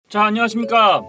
자, 안녕하십니까.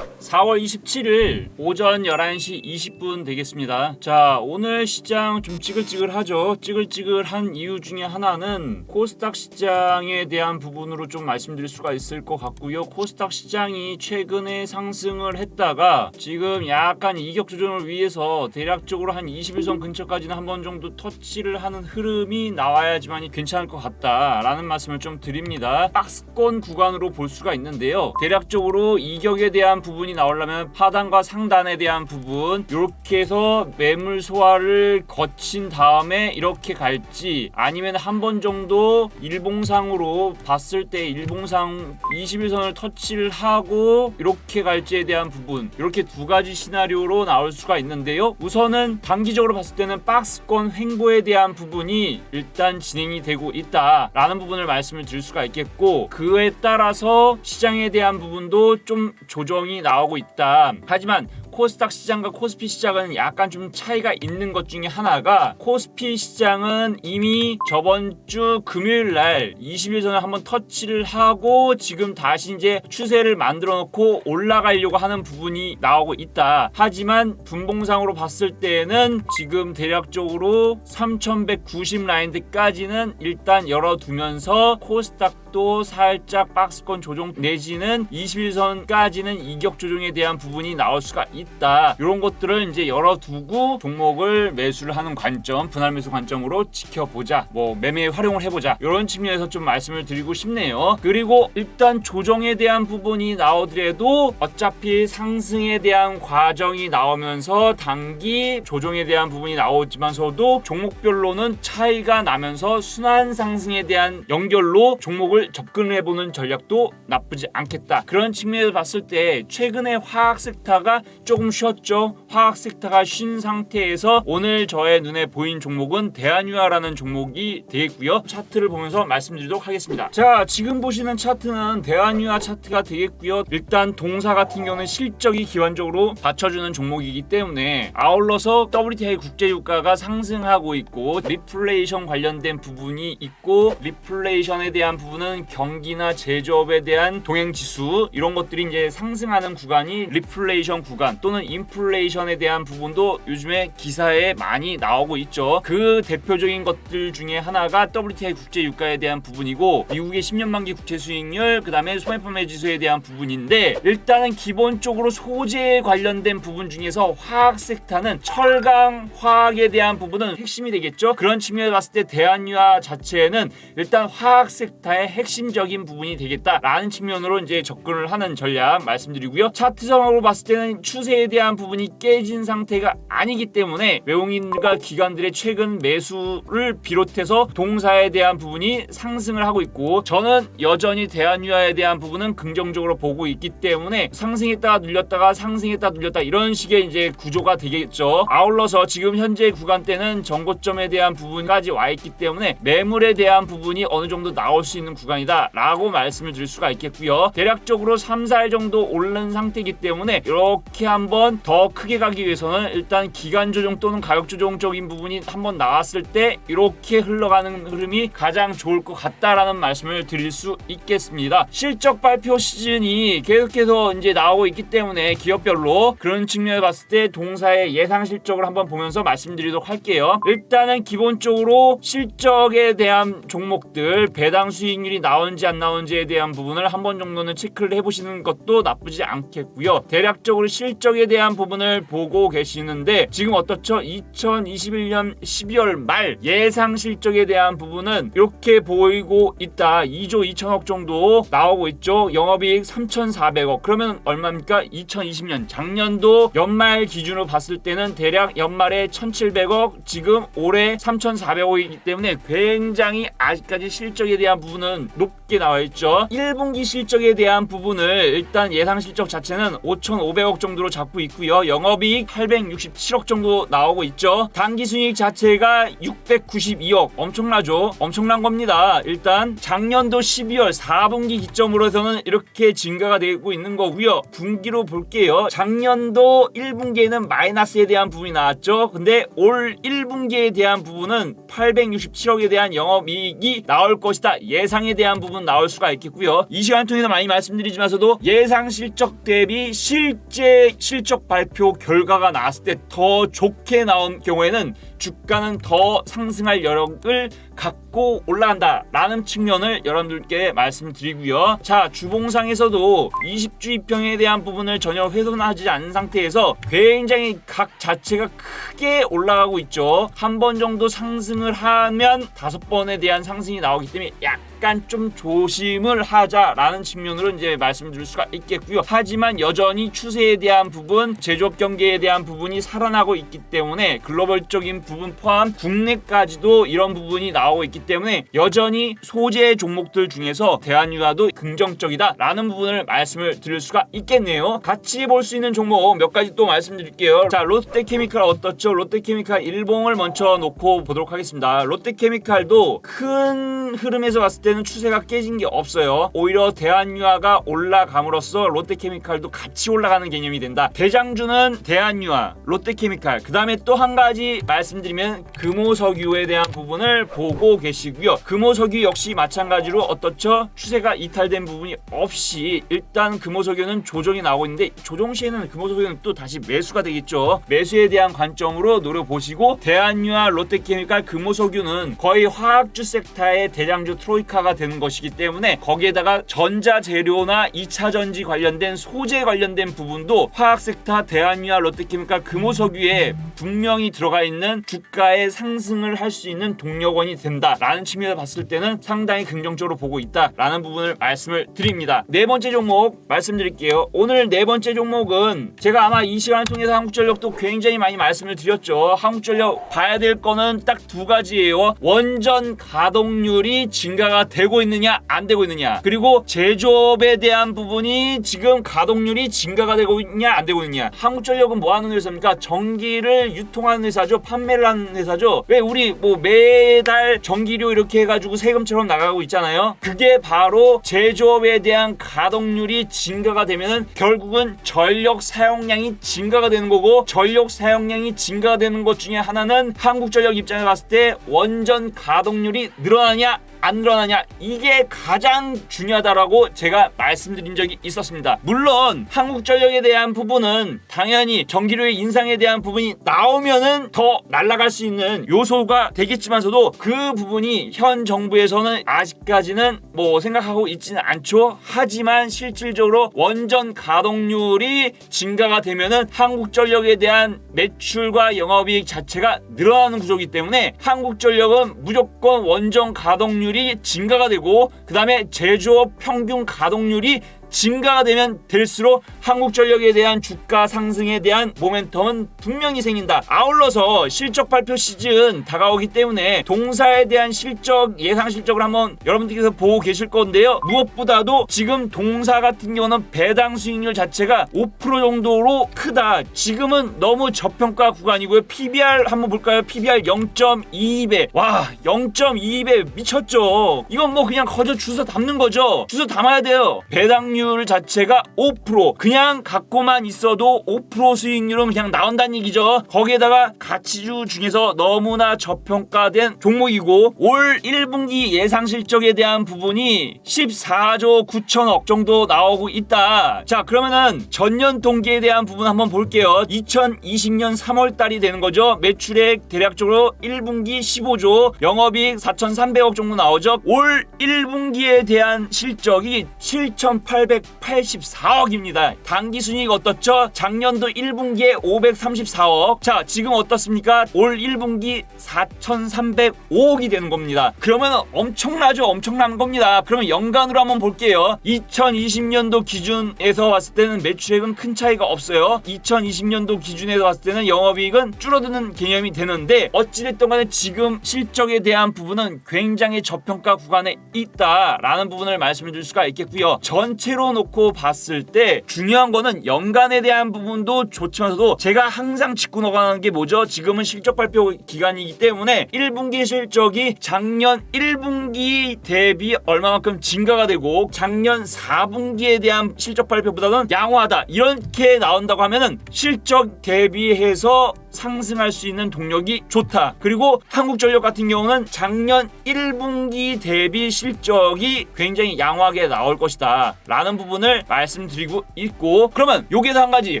4월 27일 오전 11시 20분 되겠습니다. 자, 오늘 시장 좀 찌글찌글하죠. 찌글찌글한 이유 중에 하나는 코스닥 시장에 대한 부분으로 좀 말씀드릴 수가 있을 것 같고요. 코스닥 시장이 최근에 상승을 했다가 지금 약간 이격 조정을 위해서 대략적으로 한 21선 근처까지는 한 번 정도 터치를 하는 흐름이 나와야지만이 괜찮을 것 같다라는 말씀을 좀 드립니다. 박스권 구간으로 볼 수가 있는데요. 대략적으로 이격에 대한 부분이 나오려면 하단과 상단에 대한 부분 이렇게 해서 매물 소화를 거친 다음에 이렇게 갈지, 아니면 한 번 정도 일봉상으로 봤을 때 일봉상 21선을 터치를 하고 이렇게 갈지에 대한 부분, 이렇게 두 가지 시나리오로 나올 수가 있는데요. 우선은 단기적으로 봤을 때는 박스권 횡보에 대한 부분이 일단 진행이 되고 있다라는 부분을 말씀을 드릴 수가 있겠고, 그에 따라서 시장에 대한 부분도 좀 조정이 나오고 있다. 하지만 코스닥 시장과 코스피 시장은 약간 좀 차이가 있는 것 중에 하나가, 코스피 시장은 이미 저번 주 금요일 날 21선을 한번 터치를 하고 지금 다시 이제 추세를 만들어 놓고 올라가려고 하는 부분이 나오고 있다. 하지만 분봉상으로 봤을 때는 지금 대략적으로 3190 라인까지는 일단 열어두면서 코스닥도 살짝 박스권 조정 내지는 21선까지는 이격 조정에 대한 부분이 나올 수가 있다. 이런 것들을 이제 열어두고 종목을 매수를 하는 관점, 분할 매수 관점으로 지켜보자, 뭐 매매에 활용을 해보자, 이런 측면에서 좀 말씀을 드리고 싶네요. 그리고 일단 조정에 대한 부분이 나오더라도 어차피 상승에 대한 과정이 나오면서 단기 조정에 대한 부분이 나오지만서도 종목별로는 차이가 나면서 순환 상승에 대한 연결로 종목을 접근을 해보는 전략도 나쁘지 않겠다. 그런 측면에서 봤을 때 최근에 화학 섹터가 조금 쉬었죠. 화학 섹터가 쉰 상태에서 오늘 저의 눈에 보인 종목은 대한유화라는 종목이 되겠고요. 차트를 보면서 말씀드리도록 하겠습니다. 자, 지금 보시는 차트는 대한유화 차트가 되겠고요. 일단 동사 같은 경우는 실적이 기본적으로 받쳐주는 종목이기 때문에 아울러서 WTI 국제유가가 상승하고 있고 리플레이션 관련된 부분이 있고, 리플레이션에 대한 부분은 경기나 제조업에 대한 동행지수, 이런 것들이 이제 상승하는 구간이 리플레이션 구간 또는 인플레이션에 대한 부분도 요즘에 기사에 많이 나오고 있죠. 그 대표적인 것들 중에 하나가 WTI 국제유가에 대한 부분이고, 미국의 10년 만기 국채 수익률, 그 다음에 소매판매 지수에 대한 부분인데, 일단은 기본적으로 소재에 관련된 부분 중에서 화학 섹터는 철강 화학에 대한 부분은 핵심이 되겠죠. 그런 측면에서 봤을 때 대한유화 자체는 일단 화학 섹터의 핵심적인 부분이 되겠다라는 측면으로 이제 접근을 하는 전략 말씀드리고요. 차트상으로 봤을 때는 추세에 대한 부분이 깨진 상태가 아니기 때문에 외국인과 기관들의 최근 매수를 비롯해서 동사에 대한 부분이 상승을 하고 있고, 저는 여전히 대한유화에 대한 부분은 긍정적으로 보고 있기 때문에 상승했다가 눌렸다가 상승했다가 눌렸다, 이런 식의 이제 구조가 되겠죠. 아울러서 지금 현재 구간대는 정고점에 대한 부분까지 와 있기 때문에 매물에 대한 부분이 어느 정도 나올 수 있는 구간이다 라고 말씀을 드릴 수가 있겠고요. 대략적으로 3, 4일 정도 오른 상태이기 때문에 이렇게 한번 더 크게 가기 위해서는 일단 기간 조정 또는 가격 조정적인 부분이 한번 나왔을 때 이렇게 흘러가는 흐름이 가장 좋을 것 같다라는 말씀을 드릴 수 있겠습니다. 실적 발표 시즌이 계속해서 이제 나오고 있기 때문에 기업별로 그런 측면에 봤을 때 동사의 예상 실적을 한번 보면서 말씀드리도록 할게요. 일단은 기본적으로 실적에 대한 종목들 배당 수익률이 나오는지 안 나오는지에 대한 부분을 한 번 정도는 체크를 해보시는 것도 나쁘지 않겠고요. 대략적으로 실적에 대한 부분을 보고 계시는데 지금 어떻죠? 2021년 12월 말 예상 실적에 대한 부분은 이렇게 보이고 있다. 2조 2천억 정도 나오고 있죠. 영업이익 3,400억. 그러면 얼마입니까? 2020년 작년도 연말 기준으로 봤을 때는 대략 연말에 1,700억, 지금 올해 3,400억이기 때문에 굉장히 아직까지 실적에 대한 부분은 높게 나와 있죠. 1분기 실적에 대한 부분을 일단 예상 실적 자체는 5,500억 정도로 잡고 있고요. 영업 영업이익 867억 정도 나오고 있죠. 당기순이익 자체가 692억, 엄청나죠? 엄청난 겁니다. 일단 작년도 12월 4분기 기점으로서는 이렇게 증가가 되고 있는 거고요. 분기로 볼게요. 작년도 1분기에는 마이너스에 대한 부분이 나왔죠. 근데 올 1분기에 대한 부분은 867억에 대한 영업이익이 나올 것이다. 예상에 대한 부분 나올 수가 있겠고요. 이 시간 통해서 많이 말씀드리지만서도 예상 실적 대비 실제 실적 발표 결과가 나왔을 때 더 좋게 나온 경우에는 주가는 더 상승할 여력을 갖고 올라간다 라는 측면을 여러분들께 말씀드리고요. 자, 주봉상에서도 20주입평에 대한 부분을 전혀 훼손하지 않은 상태에서 굉장히 각 자체가 크게 올라가고 있죠. 한 번 정도 상승을 하면 5번에 대한 상승이 나오기 때문에 약간 좀 조심을 하자라는 측면으로 이제 말씀드릴 수가 있겠고요. 하지만 여전히 추세에 대한 부분, 제조업 경계에 대한 부분이 살아나고 있기 때문에 글로벌적인 부분 포함 국내까지도 이런 부분이 나오고 있기 때문에 여전히 소재 종목들 중에서 대한유화도 긍정적이다라는 부분을 말씀을 드릴 수가 있겠네요. 같이 볼 수 있는 종목 몇 가지 또 말씀드릴게요. 자, 롯데케미칼 어떻죠? 롯데케미칼 일봉을 먼저 놓고 보도록 하겠습니다. 롯데케미칼도 큰 흐름에서 봤을 때는 추세가 깨진 게 없어요. 오히려 대한유화가 올라감으로써 롯데케미칼도 같이 올라가는 개념이 된다. 대장주는 대한유화, 롯데케미칼, 그 다음에 또 한 가지 말씀드리면 금호석유에 대한 부분을 보고 계시고요. 금호석유 역시 마찬가지로 어떻죠? 추세가 이탈된 부분이 없이 일단 금호석유는 조정이 나오고 있는데 조정 시에는 금호석유는 또 다시 매수가 되겠죠. 매수에 대한 관점으로 노려보시고 대한유화, 롯데케미칼, 금호석유는 거의 화학주 섹터의 대장주 트로이카가 되는 것이기 때문에 거기에다가 전자재료나 2차전지 관련된 소재 관련된 부분도 화학 섹터 대한유화, 롯데케미칼, 금호석유에 분명히 들어가 있는 주가의 상승을 할 수 있는 동력원이 된다라는 측면에서 봤을 때는 상당히 긍정적으로 보고 있다라는 부분을 말씀을 드립니다. 네 번째 종목 말씀드릴게요. 오늘 네 번째 종목은 제가 아마 이 시간을 통해서 한국전력도 굉장히 많이 말씀을 드렸죠. 한국전력 봐야 될 거는 딱 두 가지예요. 원전 가동률이 증가가 되고 있느냐 안 되고 있느냐, 그리고 제조업에 대한 부분이 지금 가동률이 증가가 되고 있냐 안 되고 있느냐. 한국전력은 뭐 하는 회사입니까? 전기를 유통하는 회사죠. 판매를 하는 회사죠. 왜 우리 뭐 매달 전기료 이렇게 해가지고 세금처럼 나가고 있잖아요. 그게 바로 제조업에 대한 가동률이 증가가 되면은 결국은 전력 사용량이 증가가 되는 거고, 전력 사용량이 증가가 되는 것 중에 하나는 한국전력 입장에 봤을 때 원전 가동률이 늘어나냐 안 늘어나냐, 이게 가장 중요하다라고 제가 말씀드린 적이 있었습니다. 물론 한국전력에 대한 부분은 당연히 전기료의 인상에 대한 부분이 나오면은 더 날아갈 수 있는 요소가 되겠지만서도 그 부분이 현 정부에서는 아직까지는 뭐 생각하고 있지는 않죠. 하지만 실질적으로 원전 가동률이 증가가 되면은 한국전력에 대한 매출과 영업이익 자체가 늘어나는 구조이기 때문에 한국전력은 무조건 원전 가동률 증가가 되고, 그 다음에 제조업 평균 가동률이 증가가 되면 될수록 한국전력에 대한 주가 상승에 대한 모멘텀은 분명히 생긴다. 아울러서 실적 발표 시즌 다가오기 때문에 동사에 대한 실적, 예상 실적을 한번 여러분들께서 보고 계실 건데요. 무엇보다도 지금 동사 같은 경우는 배당 수익률 자체가 5% 정도로 크다. 지금은 너무 저평가 구간이고요. PBR 한번 볼까요? PBR 0.22배. 와, 0.22배 미쳤죠. 이건 뭐 그냥 거저 주워 담는 거죠. 주워 담아야 돼요. 배당률 자체가 5%, 그냥 갖고만 있어도 5% 수익률은 그냥 나온다는 얘기죠. 거기에다가 가치주 중에서 너무나 저평가된 종목이고, 올 1분기 예상 실적에 대한 부분이 14조 9천억 정도 나오고 있다. 자, 그러면은 전년 동기에 대한 부분 한번 볼게요. 2020년 3월 달이 되는 거죠. 매출액 대략적으로 1분기 15조, 영업이익 4,300억 정도 나오죠. 올 1분기에 대한 실적이 7,884억입니다. 당기순이익 어떻죠? 작년도 1분기에 534억. 자, 지금 어떻습니까? 올 1분기 4,305억이 되는 겁니다. 그러면 엄청나죠? 엄청난 겁니다. 그러면 연간으로 한번 볼게요. 2020년도 기준에서 봤을 때는 매출액은 큰 차이가 없어요. 2020년도 기준에서 봤을 때는 영업이익은 줄어드는 개념이 되는데, 어찌됐든 간에 지금 실적에 대한 부분은 굉장히 저평가 구간에 있다라는 부분을 말씀을 드릴 수가 있겠고요. 전체로 통계로 놓고 봤을 때 중요한 거는 연간에 대한 부분도 좋지만서도 제가 항상 짚고 넘어가는 게 뭐죠? 지금은 실적 발표 기간이기 때문에 1분기 실적이 작년 1분기 대비 얼마만큼 증가가 되고 작년 4분기에 대한 실적 발표보다는 양호하다 이렇게 나온다고 하면은 실적 대비해서 상승할 수 있는 동력이 좋다. 그리고 한국전력 같은 경우는 작년 1분기 대비 실적이 굉장히 양호하게 나올 것이다 라는 부분을 말씀드리고 있고, 그러면 여기에서 한 가지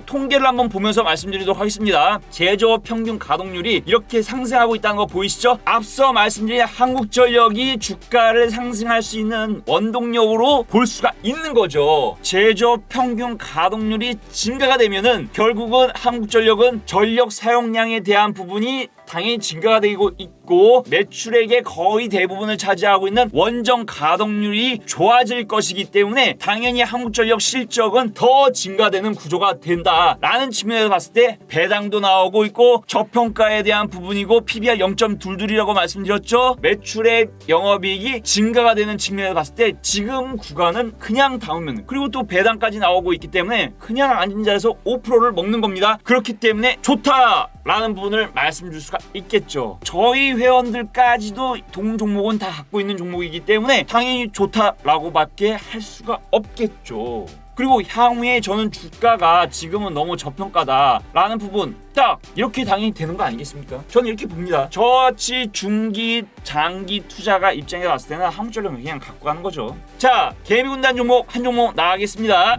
통계를 한번 보면서 말씀드리도록 하겠습니다. 제조업 평균 가동률이 이렇게 상승하고 있다는 거 보이시죠? 앞서 말씀드린 한국전력이 주가를 상승할 수 있는 원동력으로 볼 수가 있는 거죠. 제조업 평균 가동률이 증가가 되면은 결국은 한국전력은 전력 사용량에 대한 부분이 당연히 증가가 되고 있고 매출액의 거의 대부분을 차지하고 있는 원전 가동률이 좋아질 것이기 때문에 당연히 한국전력 실적은 더 증가되는 구조가 된다라는 측면에서 봤을 때 배당도 나오고 있고 저평가에 대한 부분이고 PBR 0.22라고 말씀드렸죠. 매출액 영업이익이 증가가 되는 측면에서 봤을 때 지금 구간은 그냥 담으면, 그리고 또 배당까지 나오고 있기 때문에 그냥 앉은 자리에서 5%를 먹는 겁니다. 그렇기 때문에 좋다라는 부분을 말씀드릴 수가 있겠죠. 저희 회원들까지도 동 종목은 다 갖고 있는 종목이기 때문에 당연히 좋다라고밖에 할 수가 없겠죠. 그리고 향후에 저는 주가가 지금은 너무 저평가다라는 부분 딱 이렇게 당연히 되는 거 아니겠습니까? 저는 이렇게 봅니다. 저같이 중기, 장기 투자가 입장에 봤을 때는 한국전력은 그냥 갖고 가는 거죠. 자, 개미군단 종목 한 종목 나가겠습니다.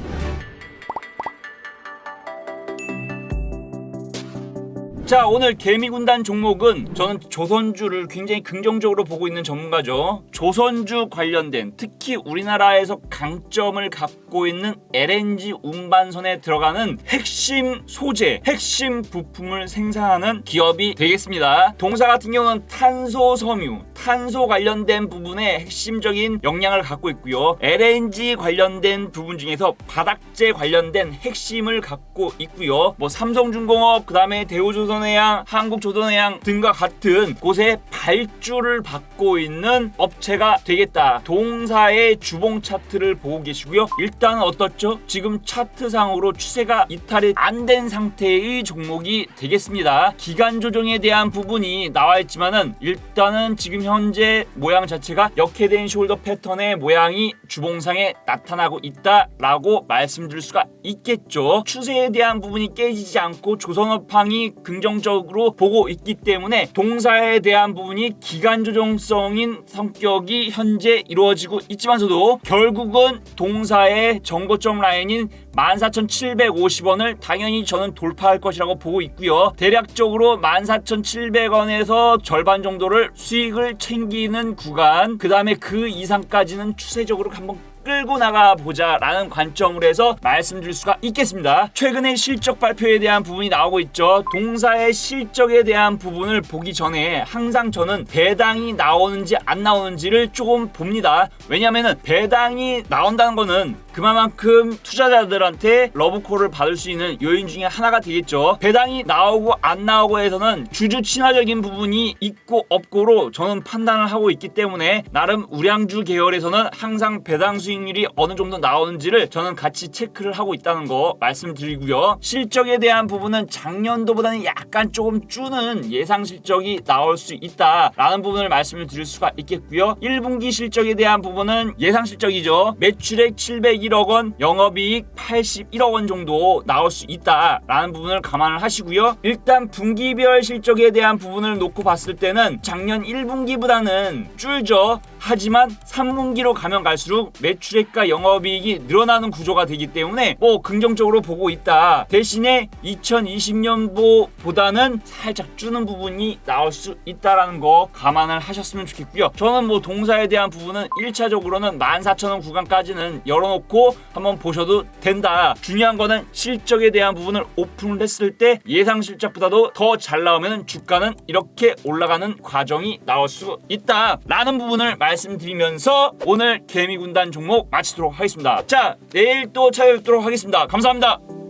자, 오늘 개미군단 종목은 저는 조선주를 굉장히 긍정적으로 보고 있는 전문가죠. 조선주 관련된, 특히 우리나라에서 강점을 갖고 있는 LNG 운반선에 들어가는 핵심 소재, 핵심 부품을 생산하는 기업이 되겠습니다. 동사 같은 경우는 탄소 섬유, 탄소 관련된 부분에 핵심적인 역량을 갖고 있고요. LNG 관련된 부분 중에서 바닥재 관련된 핵심을 갖고 있고요. 뭐 삼성중공업, 그 다음에 대우조선해양, 한국조선해양 등과 같은 곳에 발주를 받고 있는 업체가 되겠다. 동사의 주봉 차트를 보고 계시고요. 일단은 어떻죠? 지금 차트상으로 추세가 이탈이 안 된 상태의 종목이 되겠습니다. 기간 조정에 대한 부분이 나와 있지만은 일단은 지금 현재 모양 자체가 역회된 숄더 패턴의 모양이 주봉상에 나타나고 있다라고 말씀드릴 수가 있겠죠. 추세에 대한 부분이 깨지지 않고 조선업황이 긍정적으로 보고 있기 때문에 동사에 대한 부분이 기간 조정성인 성격이 현재 이루어지고 있지만서도 결국은 동사의 정고점 라인인 14,750원을 당연히 저는 돌파할 것이라고 보고 있고요. 대략적으로 14,700원에서 절반 정도를 수익을 챙기는 구간, 그 다음에 그 이상까지는 추세적으로 한번 끌고 나가보자 라는 관점으로 해서 말씀드릴 수가 있겠습니다. 최근에 실적 발표에 대한 부분이 나오고 있죠. 동사의 실적에 대한 부분을 보기 전에 항상 저는 배당이 나오는지 안 나오는지를 조금 봅니다. 왜냐하면 배당이 나온다는 거는 그만큼 투자자들한테 러브콜을 받을 수 있는 요인 중에 하나가 되겠죠. 배당이 나오고 안 나오고 해서는 주주 친화적인 부분이 있고 없고로 저는 판단을 하고 있기 때문에 나름 우량주 계열에서는 항상 배당 수익률이 어느 정도 나오는지를 저는 같이 체크를 하고 있다는 거 말씀드리고요. 실적에 대한 부분은 작년도보다는 약간 조금 주는 예상 실적이 나올 수 있다라는 부분을 말씀을 드릴 수가 있겠고요. 1분기 실적에 대한 부분은 예상 실적이죠. 매출액 701억 원, 영업이익 81억 원 정도 나올 수 있다라는 부분을 감안을 하시고요. 일단 분기별 실적에 대한 부분을 놓고 봤을 때는 작년 1분기보다는 줄죠. 하지만 3분기로 가면 갈수록 매출액과 영업이익이 늘어나는 구조가 되기 때문에 긍정적으로 보고 있다. 대신에 2020년도보다는 살짝 주는 부분이 나올 수 있다라는 거 감안을 하셨으면 좋겠고요. 저는 동사에 대한 부분은 1차적으로는 14,000원 구간까지는 열어놓고 한번 보셔도 된다. 중요한 거는 실적에 대한 부분을 오픈을 했을 때 예상 실적보다도 더 잘 나오면 주가는 이렇게 올라가는 과정이 나올 수 있다라는 부분을 말씀드리면서 오늘 개미군단 종목 마치도록 하겠습니다. 자, 내일 또 찾아뵙도록 하겠습니다. 감사합니다.